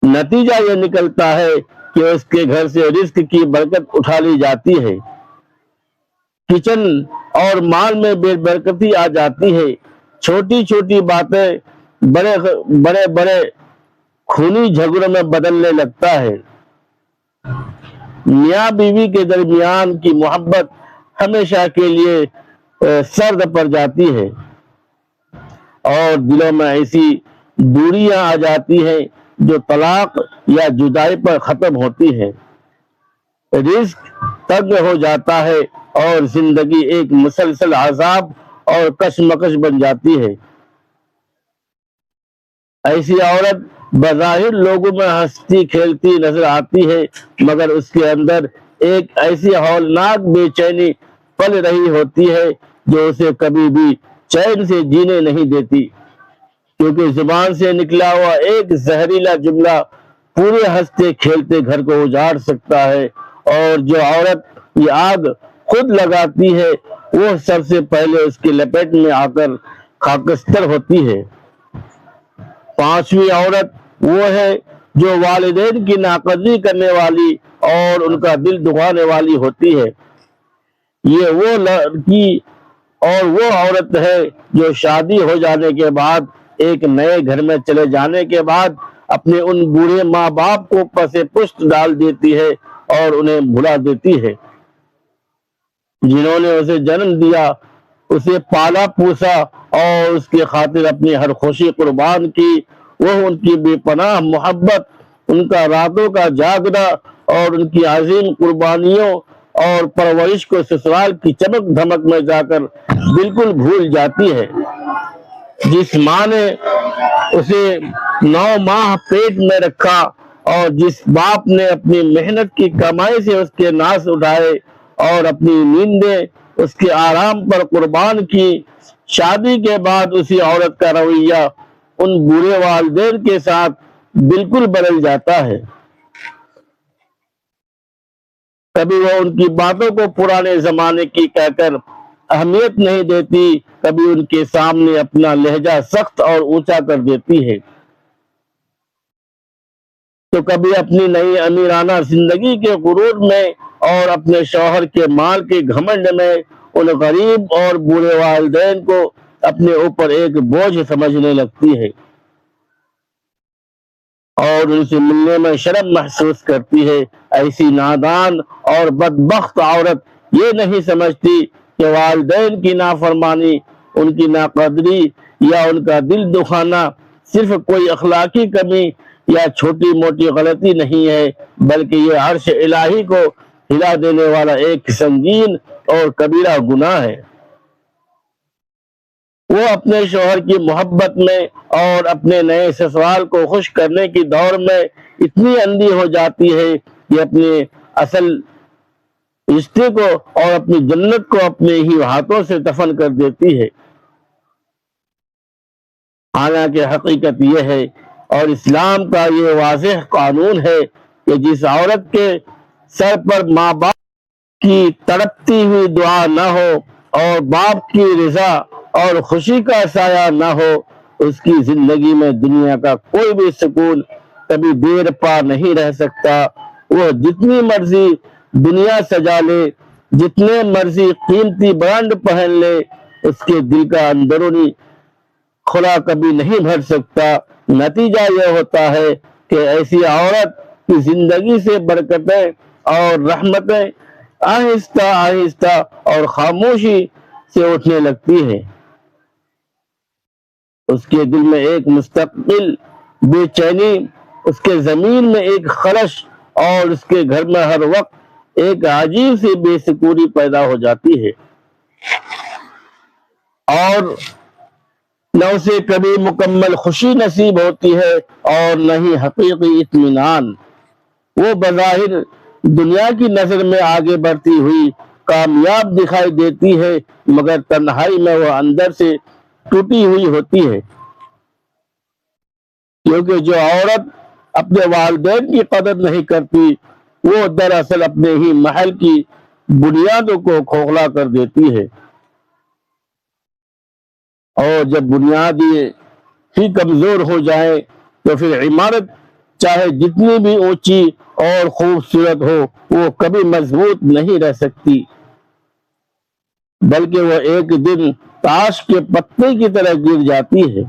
نتیجہ یہ نکلتا ہے کہ اس کے گھر سے رزق کی برکت اٹھا لی جاتی ہے، کچن اور مال میں بے برکتی آ جاتی ہے، چھوٹی چھوٹی باتیں بڑے بڑے خونی جھگڑوں میں بدلنے لگتا ہے۔ میاں بیوی کے درمیان کی محبت ہمیشہ کے لیے سرد پڑ جاتی ہے اور دلوں میں ایسی دوریاں آ جاتی ہیں جو طلاق یا جدائی پر ختم ہوتی ہے۔ رزق تنگ ہو جاتا ہے اور زندگی ایک مسلسل عذاب اور کشمکش بن جاتی ہے۔ ایسی عورت بظاہر لوگوں میں ہنستی کھیلتی نظر آتی ہے، مگر اس کے اندر ایک ایسی ہولناک بے چینی پل رہی ہوتی ہے جو اسے کبھی بھی چین سے جینے نہیں دیتی، کیونکہ زبان سے نکلا ہوا ایک زہریلا جملہ پورے ہنستے کھیلتے گھر کو اجاڑ سکتا ہے، اور جو عورت یہ آگ خود لگاتی ہے وہ سب سے پہلے اس کی لپیٹ میں آ کر خاکستر ہوتی ہے۔ پانچویں عورت وہ ہے جو والدین کی ناقدری کرنے والی اور ان کا دل دکھانے والی ہوتی ہے۔ یہ وہ لڑکی اور وہ عورت ہے جو شادی ہو جانے کے بعد، ایک نئے گھر میں چلے جانے کے بعد اپنے ان بوڑھے ماں باپ کو پسے پشت ڈال دیتی ہے اور انہیں بھلا دیتی ہے، جنہوں نے اسے جنم دیا، اسے پالا پوسا اور اس کی خاطر اپنی ہر خوشی قربان کی۔ وہ ان کی بے پناہ محبت، ان کا راتوں کا جاگنا اور ان کی عظیم قربانیوں اور پرورش کو سسرال کی چمک دھمک میں جا کر بالکل بھول جاتی ہے۔ جس ماں نے اسے 9 ماہ پیٹ میں رکھا اور جس باپ نے اپنی محنت کی کمائی سے اس کے ناز اٹھائے اور اپنی نیندیں اس کے آرام پر قربان کی، شادی کے بعد اسی عورت کا رویہ ان بوڑھے والدین کے ساتھ بالکل بدل جاتا ہے۔ کبھی وہ ان کی باتوں کو پرانے زمانے کی کہہ کر اہمیت نہیں دیتی، کبھی ان کے سامنے اپنا لہجہ سخت اور اونچا کر دیتی ہے، تو کبھی اپنی نئی امیرانہ زندگی کے غرور میں اور اپنے شوہر کے مال کے گھمنڈ میں ان غریب اور بوڑھے والدین کو اپنے اوپر ایک بوجھ سمجھنے لگتی ہے اور ان سے ملنے میں شرم محسوس کرتی ہے۔ ایسی نادان اور بدبخت عورت یہ نہیں سمجھتی کہ والدین کی نافرمانی، ان کی ناقدری یا ان کا دل دکھانا صرف کوئی اخلاقی کمی یا چھوٹی موٹی غلطی نہیں ہے، بلکہ یہ عرش الہی کو ہلا دینے والا ایک سنگین اور کبیرہ گناہ ہے۔ وہ اپنے شوہر کی محبت میں اور اپنے نئے سسرال کو خوش کرنے کی دوڑ میں اتنی اندھی ہو جاتی ہے کہ اپنے اصل رشتے کو اور اپنی جنت کو اپنے ہی ہاتھوں سے دفن کر دیتی ہے۔ حالانکہ حقیقت یہ ہے اور اسلام کا یہ واضح قانون ہے کہ جس عورت کے سر پر ماں باپ کی تڑپتی ہوئی دعا نہ ہو اور باپ کی رضا اور خوشی کا سایہ نہ ہو، اس کی زندگی میں دنیا کا کوئی بھی سکون کبھی دیر پا نہیں رہ سکتا۔ وہ جتنی مرضی دنیا سجا لے، جتنے مرضی قیمتی برانڈ پہن لے، اس کے دل کا اندرونی کھلا کبھی نہیں بھر سکتا۔ نتیجہ یہ ہوتا ہے کہ ایسی عورت کی زندگی سے برکتیں اور رحمتیں آہستہ آہستہ اور خاموشی سے اٹھنے لگتی ہے۔ اس کے دل میں ایک مستقل بے چینی، اس کے زمین میں ایک خلش، اور اس کے گھر میں ہر وقت ایک عجیب سی بے سکونی پیدا ہو جاتی ہے، اور نہ اسے کبھی مکمل خوشی نصیب ہوتی ہے اور نہ ہی حقیقی اطمینان۔ وہ بظاہر دنیا کی نظر میں آگے بڑھتی ہوئی کامیاب دکھائی دیتی ہے، مگر تنہائی میں وہ اندر سے ٹوٹی ہوئی ہوتی ہے، کیونکہ جو عورت اپنے والدین کی قدر نہیں کرتی، وہ دراصل اپنے ہی محل کی بنیادوں کو کھوکھلا کر دیتی ہے، اور جب بنیادیں ہی کمزور ہو جائیں تو پھر عمارت چاہے جتنی بھی اونچی اور خوبصورت ہو، وہ کبھی مضبوط نہیں رہ سکتی، بلکہ وہ ایک دن تاش کے پتے کی طرح گر جاتی ہے۔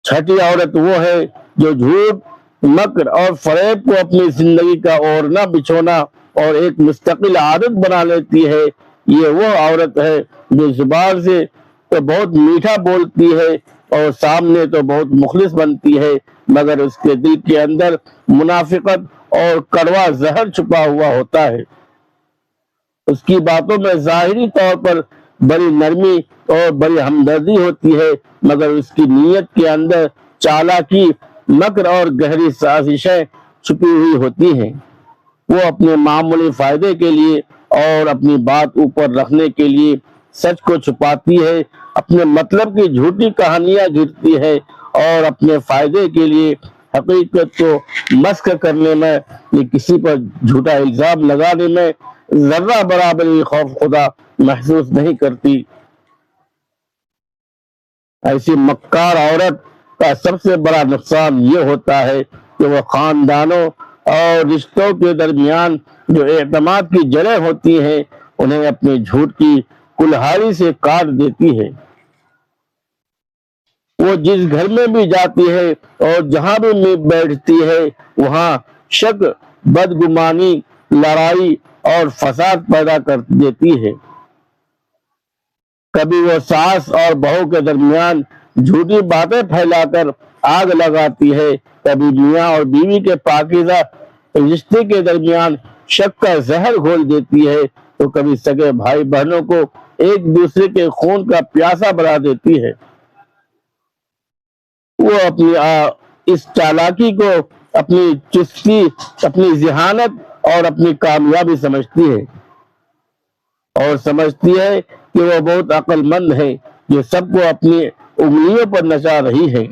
چھٹی عورت وہ ہے جو جھوٹ، مکر اور فریب کو اپنی زندگی کا اوڑھنا بچھونا اور ایک مستقل عادت بنا لیتی ہے۔ یہ وہ عورت ہے جو زبان سے تو بہت میٹھا بولتی ہے اور سامنے تو بہت مخلص بنتی ہے، مگر اس کے دل کے اندر منافقت اور کڑوا زہر چھپا ہوا ہوتا ہے۔ اس کی باتوں میں ظاہری طور پر بڑی نرمی اور بڑی ہمدردی ہوتی ہے، مگر اس کی نیت کے اندر چالاکی، مکر اور گہری سازشیں چھپی ہوئی ہوتی ہیں۔ وہ اپنے معمولی فائدے کے لیے اور اپنی بات اوپر رکھنے کے لیے سچ کو چھپاتی ہے، اپنے مطلب کی جھوٹی کہانیاں گھڑتی ہے، اور اپنے فائدے کے لیے حقیقت کو مسخ کرنے میں یا کسی پر جھوٹا الزام لگانے میں ذرہ برابری خوف خدا محسوس نہیں کرتی۔ ایسی مکار عورت کا سب سے بڑا نقصان یہ ہوتا ہے کہ وہ خاندانوں اور رشتوں کے درمیان جو اعتماد کی جڑیں ہوتی ہیں، انہیں اپنے جھوٹ کی کلہاڑی سے کاٹ دیتی ہے۔ وہ جس گھر میں بھی جاتی ہے اور جہاں بھی بیٹھتی ہے، وہاں شک، بدگمانی، لڑائی اور فساد پیدا کر دیتی ہے۔ کبھی وہ ساس اور بہو کے درمیان جھوٹی باتیں پھیلا کر آگ لگاتی ہے، کبھی میاں اور بیوی کے پاکیزہ رشتے کے درمیان شک کا زہر گھول دیتی ہے، تو کبھی سگے بھائی بہنوں کو ایک دوسرے کے خون کا پیاسا بنا دیتی ہے۔ وہ اپنی اس چالاکی کو اپنی چستی، اپنی ذہانت اور اپنی کامیابی سمجھتی ہے، اور سمجھتی ہے کہ وہ بہت عقل مند ہے جو سب کو اپنی انگلیوں پر نچا رہی ہے،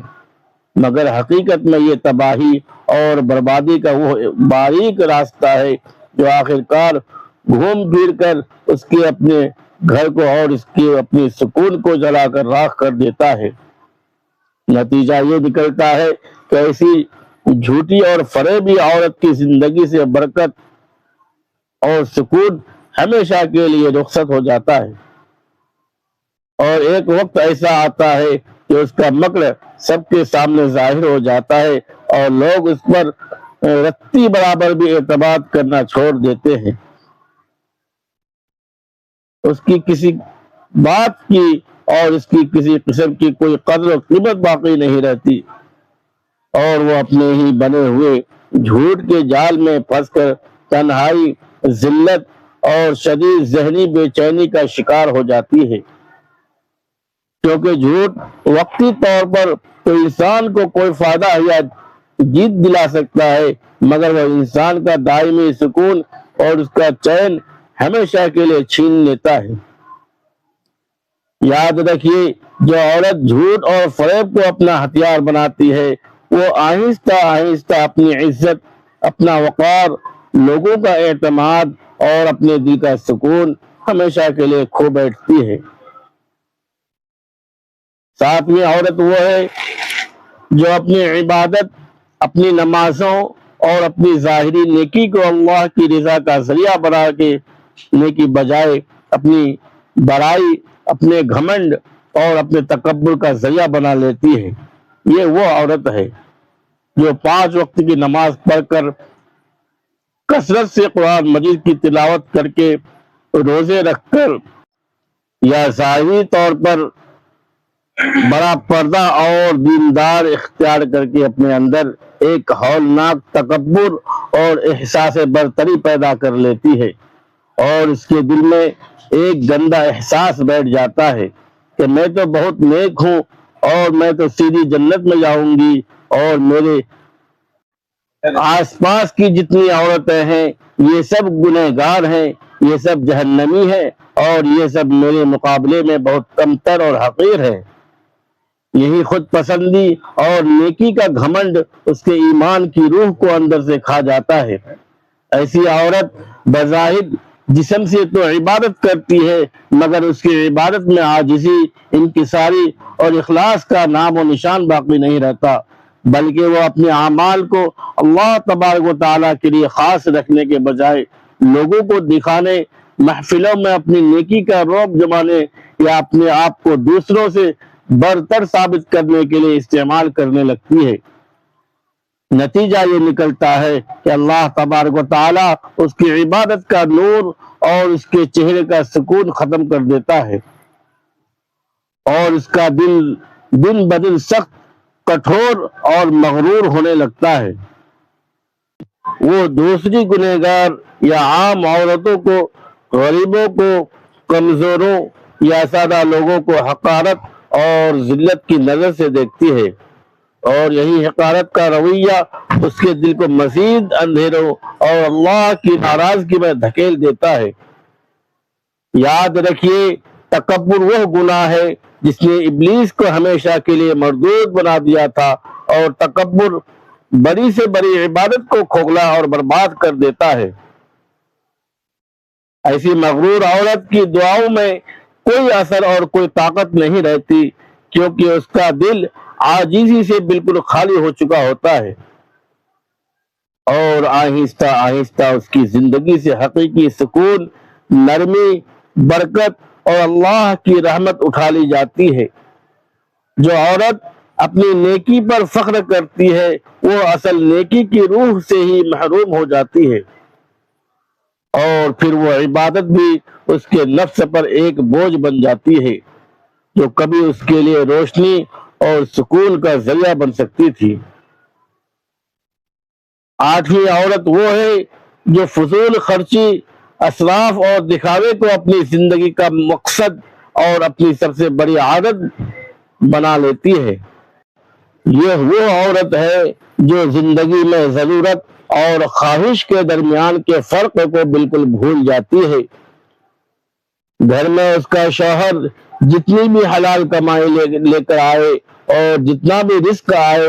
مگر حقیقت میں یہ تباہی اور بربادی کا وہ باریک راستہ ہے جو آخر کار گھوم پھر کر اس کے اپنے گھر کو اور اس کے اپنے سکون کو جلا کر راکھ کر دیتا ہے۔ نتیجہ یہ نکلتا ہے کہ ایسی جھوٹی اور فریبی عورت کی زندگی سے برکت اور سکون ہمیشہ کے لیے رخصت ہو جاتا ہے، اور ایک وقت ایسا آتا ہے کہ اس کا مکر سب کے سامنے ظاہر ہو جاتا ہے اور لوگ اس پر رتی برابر بھی اعتماد کرنا چھوڑ دیتے ہیں۔ اس کی کسی بات کی اور اس کی کسی قسم کی کوئی قدر و قیمت باقی نہیں رہتی، اور وہ اپنے ہی بنے ہوئے جھوٹ کے جال میں پھنس کر تنہائی، ذلت اور شدید ذہنی بے چینی کا شکار ہو جاتی ہے، کیونکہ جھوٹ وقتی طور پر تو انسان کو کوئی فائدہ یا جیت دلا سکتا ہے، مگر وہ انسان کا دائمی سکون اور اس کا چین ہمیشہ کے لیے چھین لیتا ہے۔ یاد رکھیے، جو عورت جھوٹ اور فریب کو اپنا ہتھیار بناتی ہے، وہ آہستہ آہستہ اپنی عزت، اپنا وقار، لوگوں کا اعتماد اور اپنے دل کا سکون ہمیشہ کے لیے کھو بیٹھتی ہے۔ ساتویں عورت وہ ہے جو اپنی عبادت، اپنی نمازوں اور اپنی ظاہری نیکی کو اللہ کی رضا کا ذریعہ بنانے کی بجائے اپنی بڑائی، اپنے گھمنڈ اور اپنے تکبر کا ذریعہ بنا لیتی ہے، یہ وہ عورت ہے جو 5 وقت کی نماز پڑھ کر، کثرت سے قرآن مجید کی تلاوت کر کے، روزے رکھ کر یا ظاہری طور پر بڑا پردہ اور دیندار اختیار کر کے اپنے اندر ایک ہولناک تکبر اور احساس برتری پیدا کر لیتی ہے، اور اس کے دل میں ایک گندا احساس بیٹھ جاتا ہے کہ میں تو بہت نیک ہوں اور میں تو سیدھی جنت میں جاؤں گی، اور میرے آس پاس کی جتنی عورتیں ہیں یہ سب گنہگار ہیں، یہ سب جہنمی ہیں، اور یہ سب میرے مقابلے میں بہت کمتر اور حقیر ہیں۔ یہی خود پسندی اور نیکی کا گھمنڈ اس کے ایمان کی روح کو اندر سے کھا جاتا ہے۔ ایسی عورت بظاہر جسم سے تو عبادت کرتی ہے، مگر اس کی عبادت میں عاجزی، انکساری اور اخلاص کا نام و نشان باقی نہیں رہتا، بلکہ وہ اپنے اعمال کو اللہ تبارک و تعالیٰ کے لیے خاص رکھنے کے بجائے لوگوں کو دکھانے، محفلوں میں اپنی نیکی کا رعب جمانے یا اپنے آپ کو دوسروں سے برتر ثابت کرنے کے لیے استعمال کرنے لگتی ہے۔ نتیجہ یہ نکلتا ہے کہ اللہ تبارک و تعالیٰ اس کی عبادت کا نور اور اس کے چہرے کا سکون ختم کر دیتا ہے، اور اس کا دل دن بدن سخت، کٹھور اور مغرور ہونے لگتا ہے۔ وہ دوسری گنہگار یا عام عورتوں کو، غریبوں کو، کمزوروں یا سادہ لوگوں کو حقارت اور ذلت کی نظر سے دیکھتی ہے، اور یہی حقارت کا رویہ اس کے دل کو مزید اندھیروں اور اللہ کی ناراضگی میں دھکیل دیتا ہے۔ یاد رکھیے، تکبر وہ گناہ ہے جس نے ابلیس کو ہمیشہ کے لیے مردود بنا دیا تھا، اور تکبر بڑی سے بڑی عبادت کو کھوکھلا اور برباد کر دیتا ہے۔ ایسی مغرور عورت کی دعاؤں میں کوئی اثر اور کوئی طاقت نہیں رہتی، کیونکہ اس کا دل عاجزی سے بالکل خالی ہو چکا ہوتا ہے، اور آہستہ آہستہ اس کی زندگی سے حقیقی سکون، نرمی، برکت اور اللہ کی رحمت اٹھا لی جاتی ہے۔ جو عورت اپنی نیکی پر فخر کرتی ہے وہ اصل نیکی کی روح سے ہی محروم ہو جاتی ہے، اور پھر وہ عبادت بھی اس کے نفس پر ایک بوجھ بن جاتی ہے جو کبھی اس کے لیے روشنی اور سکون کا ذریعہ بن سکتی تھی۔ 8ویں عورت وہ ہے جو فضول خرچی، اسراف اور دکھاوے کو اپنی زندگی کا مقصد اور اپنی سب سے بڑی عادت بنا لیتی ہے۔ یہ وہ عورت ہے جو زندگی میں ضرورت اور خواہش کے درمیان کے فرق کو بالکل بھول جاتی ہے۔ گھر میں اس کا شوہر جتنی بھی حلال کمائی لے کر آئے اور جتنا بھی رزق آئے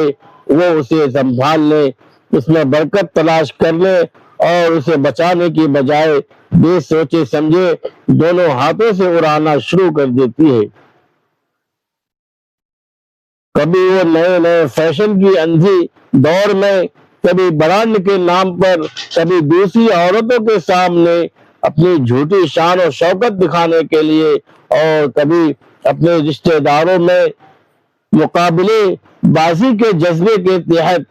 وہ اسے سنبھال لے، اس میں برکت تلاش کر لے، اور اسے بچانے کی بجائے بے سوچے سمجھے دونوں ہاتھوں سے اڑانا شروع کر دیتی ہے۔ کبھی وہ نئے نئے فیشن کی اندھی دور میں، کبھی برانڈ کے نام پر، کبھی دوسری عورتوں کے سامنے اپنی جھوٹی شان و شوکت دکھانے کے لیے، اور کبھی اپنے رشتہ داروں میں مقابلے بازی کے جذبے کے تحت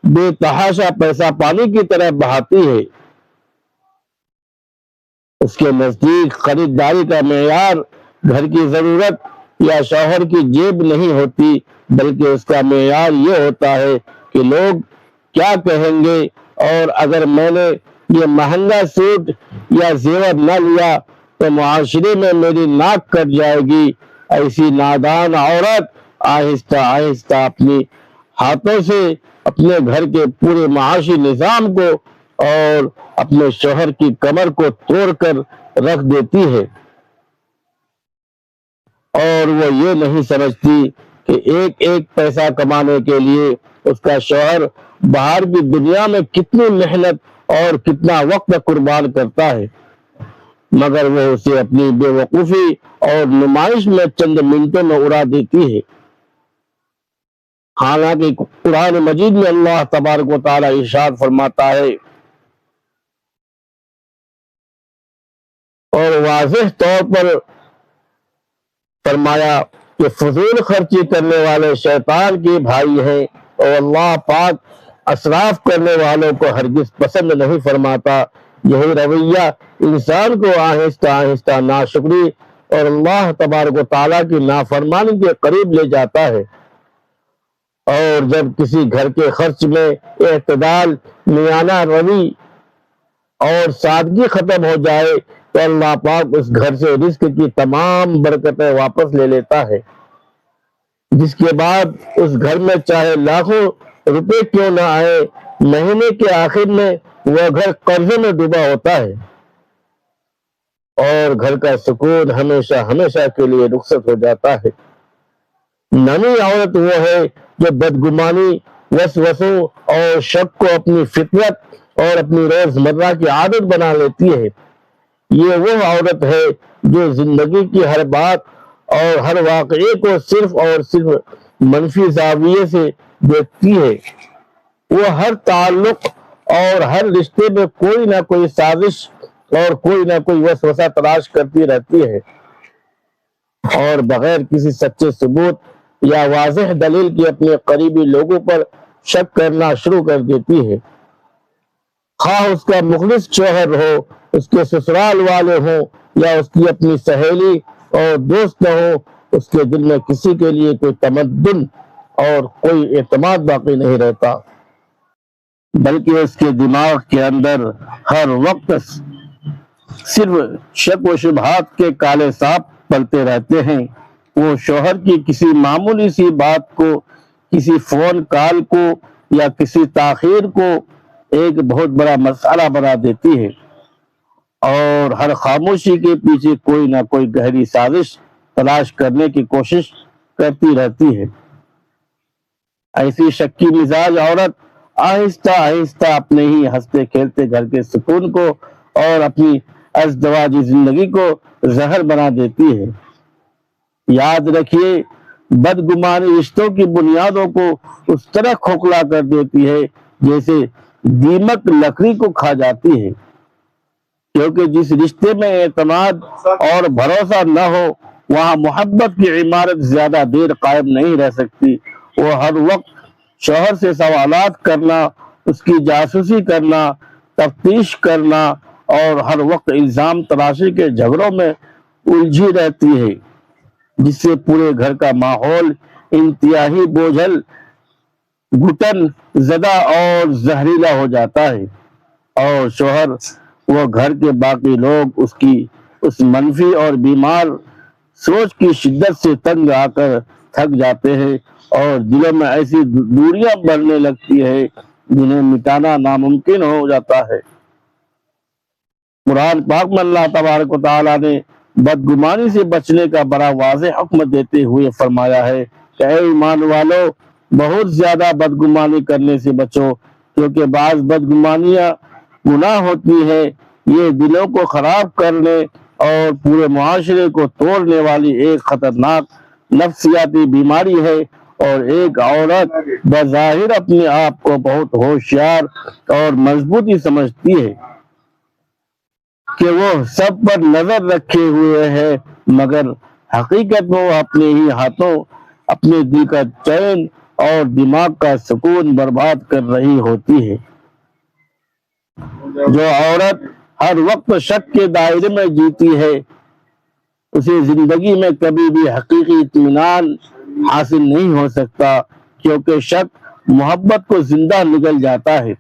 بے تحاشا پیسہ پانی کی طرح بہاتی ہے۔ اس کے نزدیک خریداری کا معیار گھر کی ضرورت یا شوہر کی جیب نہیں ہوتی، بلکہ اس کا معیار یہ ہوتا ہے کہ لوگ کیا کہیں گے، اور اگر میں نے یہ مہنگا سوٹ یا زیور نہ لیا تو معاشرے میں میری ناک کٹ جائے گی۔ ایسی نادان عورت آہستہ آہستہ اپنی ہاتھوں سے اپنے گھر کے پورے معاشی نظام کو اور اپنے شوہر کی کمر کو توڑ کر رکھ دیتی ہے، اور وہ یہ نہیں سمجھتی کہ ایک ایک پیسہ کمانے کے لیے اس کا شوہر باہر کی دنیا میں کتنی محنت اور کتنا وقت قربان کرتا ہے، مگر وہ اسے اپنی بے وقوفی اور نمائش میں چند منٹوں میں اڑا دیتی ہے۔ حالانکہ قرآن مجید میں اللہ تبارک و تعالی ارشاد فرماتا ہے اور واضح طور پر فرمایا کہ فضول خرچی کرنے والے شیطان کے بھائی ہیں اور اللہ پاک اسراف کرنے والوں کو ہرگز پسند نہیں فرماتا۔ یہی رویہ انسان کو آہستہ آہستہ ناشکری اور اللہ تبارک و تعالیٰ کی نافرمانی کے قریب لے جاتا ہے، اور جب کسی گھر کے خرچ میں اعتدال، میانہ روی اور سادگی ختم ہو جائے تو اللہ پاک اس گھر سے رزق کی تمام برکتیں واپس لے لیتا ہے، جس کے بعد اس گھر میں چاہے لاکھوں روپے کیوں نہ آئے، مہینے کے آخر میں وہ گھر قرضے میں ڈوبا ہوتا ہے اور گھر کا سکون ہمیشہ ہمیشہ کے لیے رخصت ہو جاتا ہے۔ نمی عورت وہ ہے جو بدگمانی، وسوسوں اور شک کو اپنی فطرت اور اپنی روزمرہ کی عادت بنا لیتی ہے۔ یہ وہ عورت ہے جو زندگی کی ہر بات اور ہر واقعے کو صرف اور صرف منفی زاویے سے دیکھتی ہے۔ وہ ہر تعلق اور ہر رشتے میں کوئی نہ کوئی سازش اور کوئی نہ کوئی وسوسہ تلاش کرتی رہتی ہے، اور بغیر کسی سچے ثبوت یا واضح دلیل کے اپنے قریبی لوگوں پر شک کرنا شروع کر دیتی ہے، خواہ اس کا مخلص شوہر ہو، اس کے سسرال والے ہوں یا اس کی اپنی سہیلی اور دوست ہو، اس کے دل میں کسی کے لیے کوئی تمدن اور کوئی اعتماد باقی نہیں رہتا، بلکہ اس کے دماغ کے اندر ہر وقت صرف شک و شبہات کے کالے سانپ پلتے رہتے ہیں۔ وہ شوہر کی کسی معمولی سی بات کو، کسی فون کال کو یا کسی تاخیر کو ایک بہت بڑا مسئلہ بنا دیتی ہے، اور ہر خاموشی کے پیچھے کوئی نہ کوئی گہری سازش تلاش کرنے کی کوشش کرتی رہتی ہے۔ ایسی شکی مزاج عورت آہستہ آہستہ اپنے ہی ہنستے کھیلتے گھر کے سکون کو اور اپنی ازدواجی زندگی کو زہر بنا دیتی ہے۔ یاد رکھیے، بدگمانی رشتوں کی بنیادوں کو اس طرح کھوکھلا کر دیتی ہے جیسے دیمک لکڑی کو کھا جاتی ہے، کیونکہ جس رشتے میں اعتماد اور بھروسہ نہ ہو وہاں محبت کی عمارت زیادہ دیر قائم نہیں رہ سکتی۔ وہ ہر وقت شوہر سے سوالات کرنا، اس کی جاسوسی کرنا، تفتیش کرنا اور ہر وقت الزام تراشی کے جھگڑوں میں الجھی رہتی ہے، جس سے پورے گھر کا ماحول انتہائی بوجھل، گھٹن زدہ اور زہریلا ہو جاتا ہے، اور شوہر وہ گھر کے باقی لوگ اس کی اس منفی اور بیمار سوچ کی شدت سے تنگ آ کر تھک جاتے ہیں اور دلوں میں ایسی دوریاں بڑھنے لگتی ہے جنہیں مٹانا ناممکن ہو جاتا ہے۔ قرآن پاک میں اللہ تبارک و تعالیٰ نے بدگمانی سے بچنے کا بڑا واضح حکم دیتے ہوئے فرمایا ہے کہ اے ایمان والو، بہت زیادہ بدگمانی کرنے سے بچو، کیونکہ بعض بدگمانیاں گناہ ہوتی ہے، یہ دلوں کو خراب کرنے اور پورے معاشرے کو توڑنے والی ایک خطرناک نفسیاتی بیماری ہے، اور ایک عورت بظاہر اپنے آپ کو بہت ہوشیار اور مضبوطی سمجھتی ہے کہ وہ سب پر نظر رکھے ہوئے ہے، مگر حقیقت میں وہ اپنے ہی ہاتھوں اپنے دل کا چین اور دماغ کا سکون برباد کر رہی ہوتی ہے۔ جو عورت ہر وقت شک کے دائرے میں جیتی ہے، اسے زندگی میں کبھی بھی حقیقی اطمینان حاصل نہیں ہو سکتا، کیونکہ شک محبت کو زندہ نگل جاتا ہے۔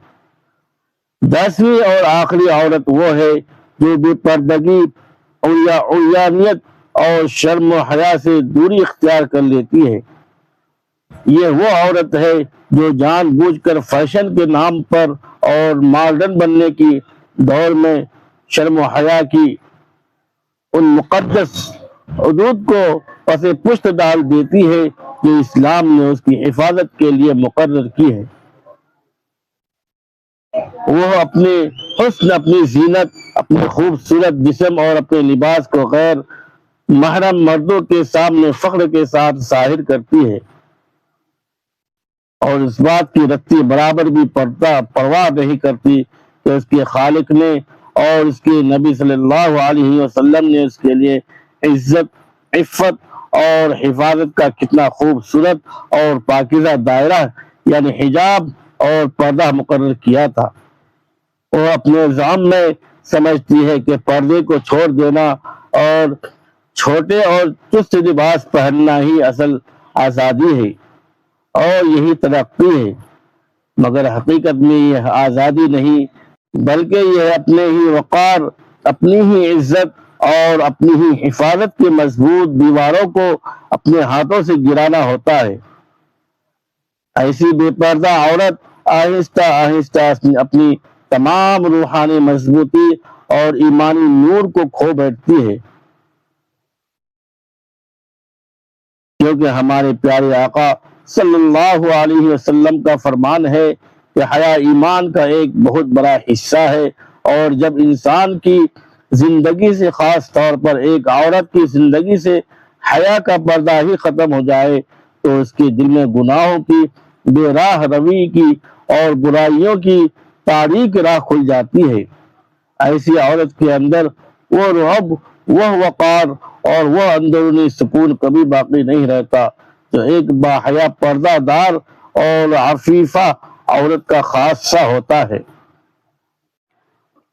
10ویں اور آخری عورت وہ ہے جو بے پردگی، عریانیت اور شرم و حیا سے دوری اختیار کر لیتی ہے۔ یہ وہ عورت ہے جو جان بوجھ کر فیشن کے نام پر اور ماڈرن بننے کی دور میں شرم و حیا کی ان مقدس حدود کو پس پشت ڈال دیتی ہے جو اسلام نے اس کی حفاظت کے لیے مقرر کی ہے۔ وہ اپنے حسن، اپنی زینت، اپنے خوبصورت جسم اور اپنے لباس کو غیر محرم مردوں کے سامنے فخر کے ساتھ ظاہر کرتی ہے۔ اور اس بات کی رتی برابر بھی پرواہ نہیں کرتی کہ اس کے خالق نے اور اس کے نبی صلی اللہ علیہ وسلم نے اس کے لیے عزت، عفت اور حفاظت کا کتنا خوبصورت اور پاکیزہ دائرہ یعنی حجاب اور پردہ مقرر کیا تھا۔ وہ اپنے ذہن میں سمجھتی ہے کہ پردے کو چھوڑ دینا اور چھوٹے اور چست لباس پہننا ہی اصل آزادی ہے اور یہی ترقی ہے، مگر حقیقت میں یہ آزادی نہیں بلکہ یہ اپنے ہی وقار، اپنی ہی عزت اور اپنی ہی حفاظت کی مضبوط دیواروں کو اپنے ہاتھوں سے گرانا ہوتا ہے۔ ایسی بے پردہ عورت آہستہ آہستہ اپنی تمام روحانی مضبوطی اور ایمانی نور کو کھو بیٹھتی ہے، کیونکہ ہمارے پیارے آقا صلی اللہ علیہ وسلم کا فرمان ہے کہ حیا ایمان کا ایک بہت بڑا حصہ ہے، اور جب انسان کی زندگی سے، خاص طور پر ایک عورت کی زندگی سے حیا کا پردہ ہی ختم ہو جائے تو اس کے دل میں گناہوں کی، بے راہ روی کی اور برائیوں کی تاریک راہ کھل جاتی ہے۔ ایسی عورت کے اندر وہ رعب، وہ وقار اور وہ اندرونی سکون کبھی باقی نہیں رہتا جو ایک باحیا پردہ دار اور عفیفہ عورت کا خاصہ ہوتا ہے۔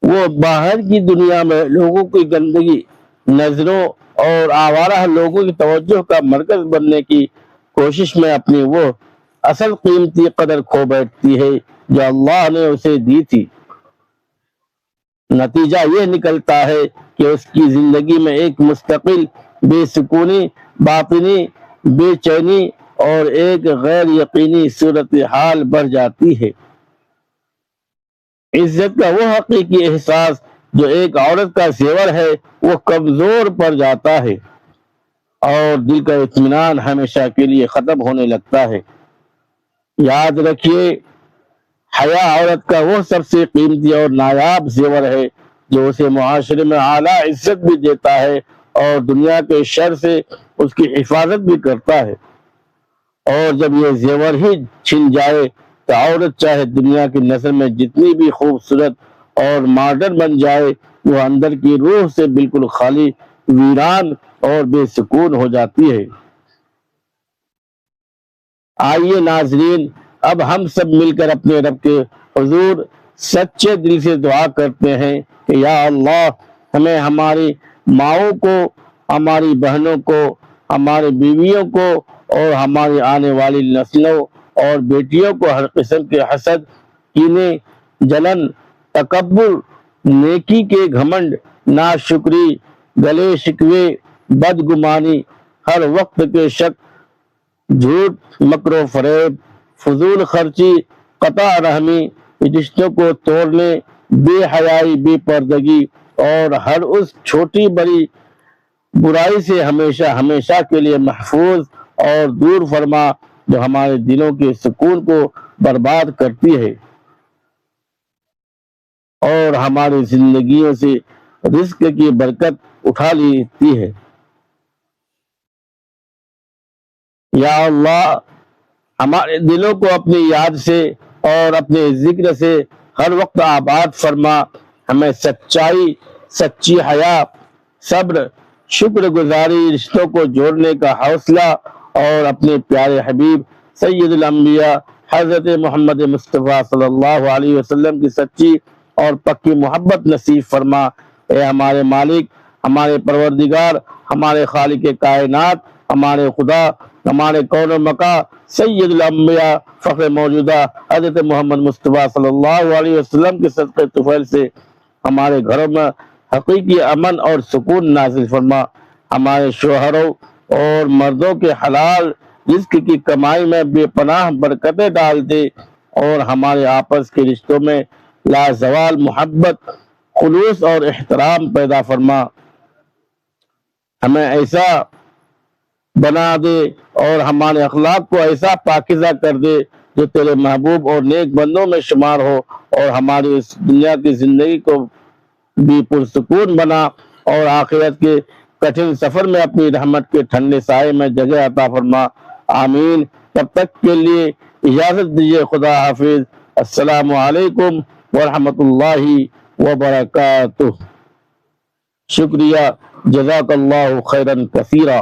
وہ باہر کی دنیا میں لوگوں کی گندگی، نظروں اور آوارہ لوگوں کی توجہ کا مرکز بننے کی کوشش میں اپنی وہ اصل قیمتی قدر کھو بیٹھتی ہے جو اللہ نے اسے دی تھی۔ نتیجہ یہ نکلتا ہے کہ اس کی زندگی میں ایک مستقل بے سکونی، باطنی بے چینی اور ایک غیر یقینی صورتحال بڑھ جاتی ہے۔ عزت کا وہ حقیقی احساس جو ایک عورت کا زیور ہے وہ کمزور پڑ جاتا ہے اور دل کا اطمینان ہمیشہ کے لیے ختم ہونے لگتا ہے۔ یاد رکھیے، حیا عورت کا وہ سب سے قیمتی اور نایاب زیور ہے جو اسے معاشرے میں اعلیٰ عزت بھی دیتا ہے اور دنیا کے شر سے اس کی حفاظت بھی کرتا ہے۔ اور جب یہ زیور ہی چھن جائے تو عورت چاہے دنیا کی نظر میں جتنی بھی خوبصورت اور ماڈرن بن جائے، وہ اندر کی روح سے بالکل خالی، ویران اور بے سکون ہو جاتی ہے۔ آئیے ناظرین، اب ہم سب مل کر اپنے رب کے حضور سچے دل سے دعا کرتے ہیں کہ یا اللہ، ہمیں ہماری ماؤں کو، ہماری بہنوں کو، ہماری بیویوں کو اور ہماری آنے والی نسلوں اور بیٹیوں کو ہر قسم کے حسد، کینے، جلن، تکبر، نیکی کے گھمنڈ، ناشکری، گلے شکوے، بدگمانی، ہر وقت کے شک، جھوٹ، مکر و فریب، فضول خرچی، قطع رحمی، رشتوں کو توڑنے، بے حیائی، بے پردگی اور ہر اس چھوٹی بڑی برائی سے ہمیشہ ہمیشہ کے لیے محفوظ اور دور فرما جو ہمارے دلوں کے سکون کو برباد کرتی ہے اور ہماری زندگیوں سے رزق کی برکت اٹھا لیتی ہے۔ یا اللہ، ہمارے دلوں کو اپنی یاد سے اور اپنے ذکر سے ہر وقت آباد فرما، ہمیں سچائی، سچی حیا، صبر، شکر گزاری، رشتوں کو جوڑنے کا حوصلہ اور اپنے پیارے حبیب سید الانبیاء حضرت محمد مصطفیٰ صلی اللہ علیہ وسلم کی سچی اور پکی محبت نصیب فرما۔ اے ہمارے مالک، ہمارے پروردگار، ہمارے خالق کائنات، ہمارے خدا، ہمارے کون و مکا سید الانبیاء فخر موجودہ حضرت محمد مصطفیٰ صلی اللہ علیہ وسلم کے صدقے طفیل سے ہمارے گھروں میں حقیقی امن اور سکون نازل فرما، ہمارے شوہروں اور مردوں کے حلال رزق کی کمائی میں بے پناہ برکتیں ڈال دے اور ہمارے آپس کے رشتوں میں لازوال محبت، خلوص اور احترام پیدا فرما، ہمیں ایسا بنا دے اور ہمارے اخلاق کو ایسا پاکیزہ کر دے جو تیرے محبوب اور نیک بندوں میں شمار ہو، اور ہماری اس دنیا کی زندگی کو بھی پرسکون بنا اور آخرت کے کٹھن سفر میں اپنی رحمت کے ٹھنڈے سائے میں جگہ عطا فرما۔ آمین۔ تب تک کے لیے اجازت دیجیے، خدا حافظ، السلام علیکم ورحمۃ اللہ وبرکاتہ۔ شکریہ، جزاک اللہ خیرا کثیرا۔